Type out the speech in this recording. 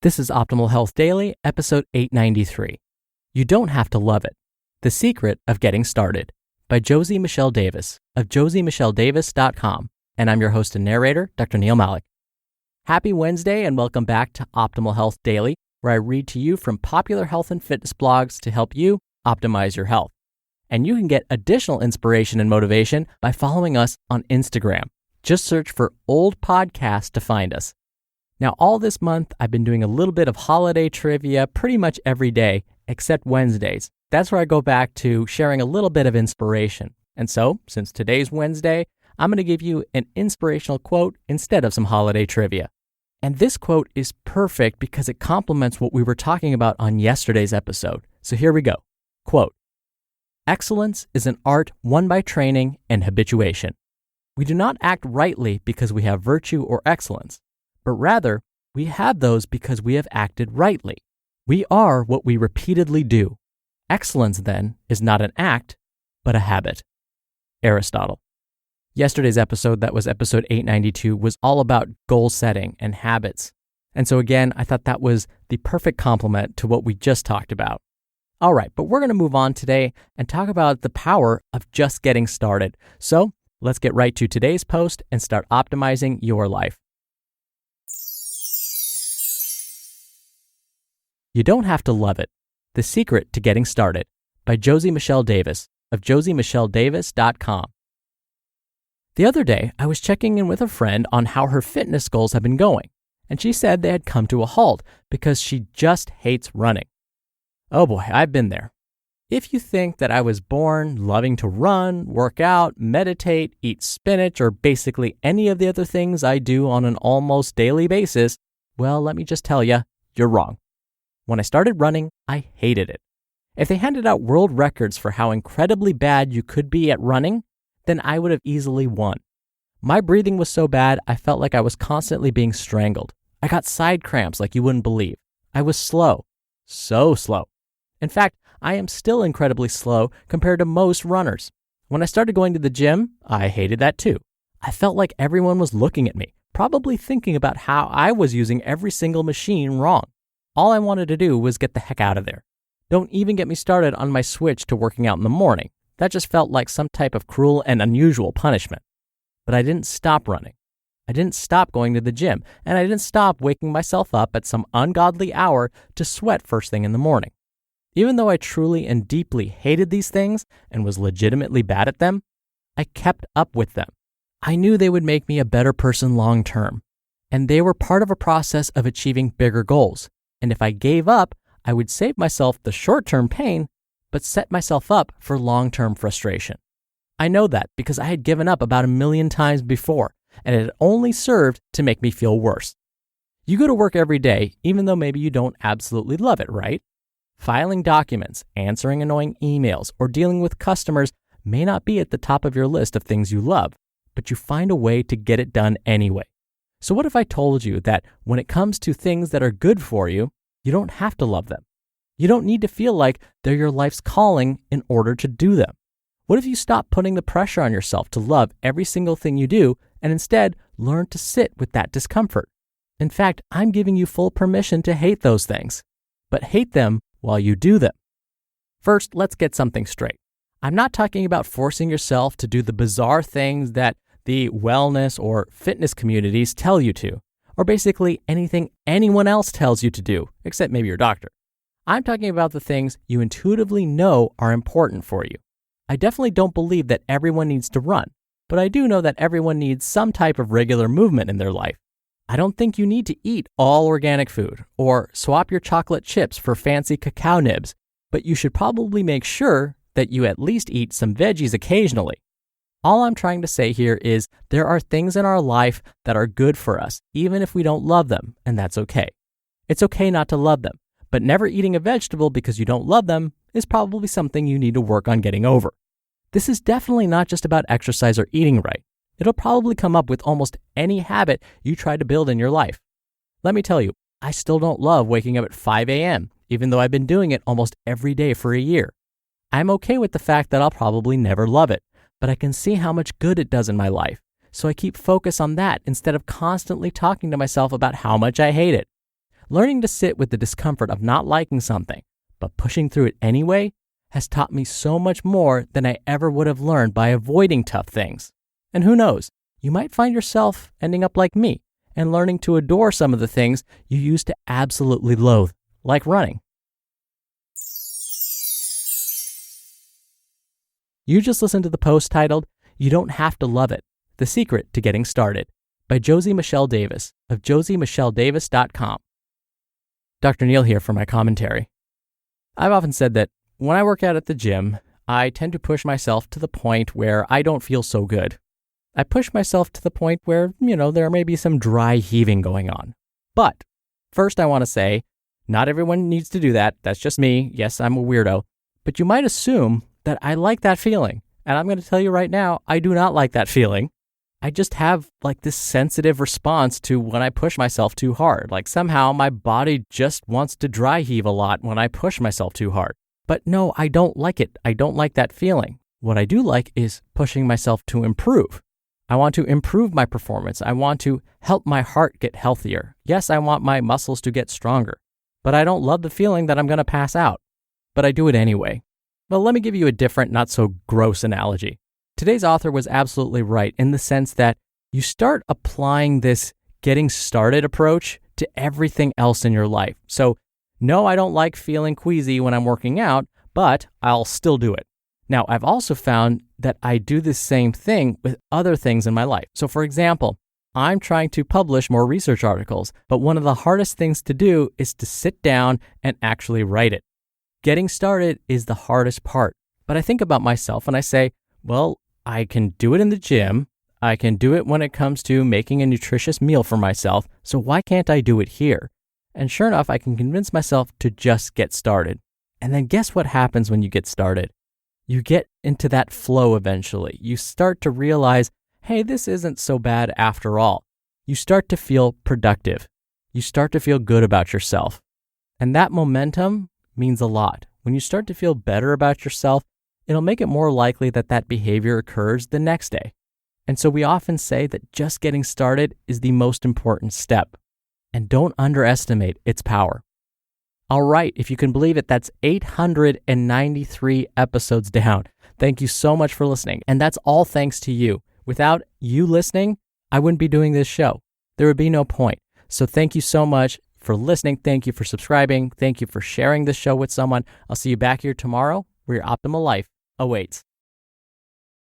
This is Optimal Health Daily, episode 893. You don't have to love it. The Secret of Getting Started by Josie Michelle Davis of josiemichelledavis.com. And I'm your host and narrator, Dr. Neil Malik. Happy Wednesday and welcome back to Optimal Health Daily, where I read to you from popular health and fitness blogs to help you optimize your health. And you can get additional inspiration and motivation by following us on Instagram. Just search for Old Podcast to find us. Now, all this month, I've been doing a little bit of holiday trivia pretty much every day, except Wednesdays. That's where I go back to sharing a little bit of inspiration. And so, since today's Wednesday, I'm going to give you an inspirational quote instead of some holiday trivia. And this quote is perfect because it complements what we were talking about on yesterday's episode. So here we go. Quote, "Excellence is an art won by training and habituation. We do not act rightly because we have virtue or excellence, but rather we have those because we have acted rightly. We are what we repeatedly do. Excellence, then, is not an act, but a habit." Aristotle. Yesterday's episode, that was episode 892, was all about goal setting and habits. And so again, I thought that was the perfect complement to what we just talked about. All right, but we're going to move on today and talk about the power of just getting started. So let's get right to today's post and start optimizing your life. You don't have to love it. The Secret to Getting Started by Josie Michelle Davis of josiemichelledavis.com. The other day, I was checking in with a friend on how her fitness goals have been going, and she said they had come to a halt because she just hates running. Oh boy, I've been there. If you think that I was born loving to run, work out, meditate, eat spinach, or basically any of the other things I do on an almost daily basis, well, let me just tell you, you're wrong. When I started running, I hated it. If they handed out world records for how incredibly bad you could be at running, then I would have easily won. My breathing was so bad, I felt like I was constantly being strangled. I got side cramps like you wouldn't believe. I was slow. So slow. In fact, I am still incredibly slow compared to most runners. When I started going to the gym, I hated that too. I felt like everyone was looking at me, probably thinking about how I was using every single machine wrong. All I wanted to do was get the heck out of there. Don't even get me started on my switch to working out in the morning. That just felt like some type of cruel and unusual punishment. But I didn't stop running. I didn't stop going to the gym, and I didn't stop waking myself up at some ungodly hour to sweat first thing in the morning. Even though I truly and deeply hated these things and was legitimately bad at them, I kept up with them. I knew they would make me a better person long term, and they were part of a process of achieving bigger goals. And if I gave up, I would save myself the short-term pain, but set myself up for long-term frustration. I know that because I had given up about 1,000,000 times before, and it had only served to make me feel worse. You go to work every day, even though maybe you don't absolutely love it, right? Filing documents, answering annoying emails, or dealing with customers may not be at the top of your list of things you love, but you find a way to get it done anyway. So what if I told you that when it comes to things that are good for you, you don't have to love them? You don't need to feel like they're your life's calling in order to do them. What if you stop putting the pressure on yourself to love every single thing you do and instead learn to sit with that discomfort? In fact, I'm giving you full permission to hate those things, but hate them while you do them. First, let's get something straight. I'm not talking about forcing yourself to do the bizarre things that the wellness or fitness communities tell you to, or basically anything anyone else tells you to do, except maybe your doctor. I'm talking about the things you intuitively know are important for you. I definitely don't believe that everyone needs to run, but I do know that everyone needs some type of regular movement in their life. I don't think you need to eat all organic food or swap your chocolate chips for fancy cacao nibs, but you should probably make sure that you at least eat some veggies occasionally. All I'm trying to say here is there are things in our life that are good for us, even if we don't love them, and that's okay. It's okay not to love them, but never eating a vegetable because you don't love them is probably something you need to work on getting over. This is definitely not just about exercise or eating right. It'll probably come up with almost any habit you try to build in your life. Let me tell you, I still don't love waking up at 5 a.m., even though I've been doing it almost every day for a year. I'm okay with the fact that I'll probably never love it, but I can see how much good it does in my life, so I keep focus on that instead of constantly talking to myself about how much I hate it. Learning to sit with the discomfort of not liking something, but pushing through it anyway, has taught me so much more than I ever would have learned by avoiding tough things. And who knows, you might find yourself ending up like me and learning to adore some of the things you used to absolutely loathe, like running. You just listened to the post titled, "You Don't Have to Love It, The Secret to Getting Started," by Josie Michelle Davis of josiemichelledavis.com. Dr. Neil here for my commentary. I've often said that when I work out at the gym, I tend to push myself to the point where I don't feel so good. I push myself to the point where, there may be some dry heaving going on. But first I want to say, not everyone needs to do that. That's just me. Yes, I'm a weirdo. But you might assume that I like that feeling. And I'm going to tell you right now, I do not like that feeling. I just have this sensitive response to when I push myself too hard. Somehow my body just wants to dry heave a lot when I push myself too hard. But no, I don't like it. I don't like that feeling. What I do like is pushing myself to improve. I want to improve my performance. I want to help my heart get healthier. Yes, I want my muscles to get stronger. But I don't love the feeling that I'm going to pass out. But I do it anyway. Well, let me give you a different, not so gross analogy. Today's author was absolutely right in the sense that you start applying this getting started approach to everything else in your life. So, no, I don't like feeling queasy when I'm working out, but I'll still do it. Now, I've also found that I do the same thing with other things in my life. So, for example, I'm trying to publish more research articles, but one of the hardest things to do is to sit down and actually write it. Getting started is the hardest part. But I think about myself and I say, well, I can do it in the gym. I can do it when it comes to making a nutritious meal for myself. So why can't I do it here? And sure enough, I can convince myself to just get started. And then guess what happens when you get started? You get into that flow eventually. You start to realize, hey, this isn't so bad after all. You start to feel productive. You start to feel good about yourself. And that momentum means a lot. When you start to feel better about yourself, it'll make it more likely that that behavior occurs the next day. And so we often say that just getting started is the most important step. And don't underestimate its power. All right, if you can believe it, that's 893 episodes down. Thank you so much for listening. And that's all thanks to you. Without you listening, I wouldn't be doing this show. There would be no point. So thank you so much for listening. Thank you for subscribing. Thank you for sharing this show with someone. I'll see you back here tomorrow where your optimal life awaits.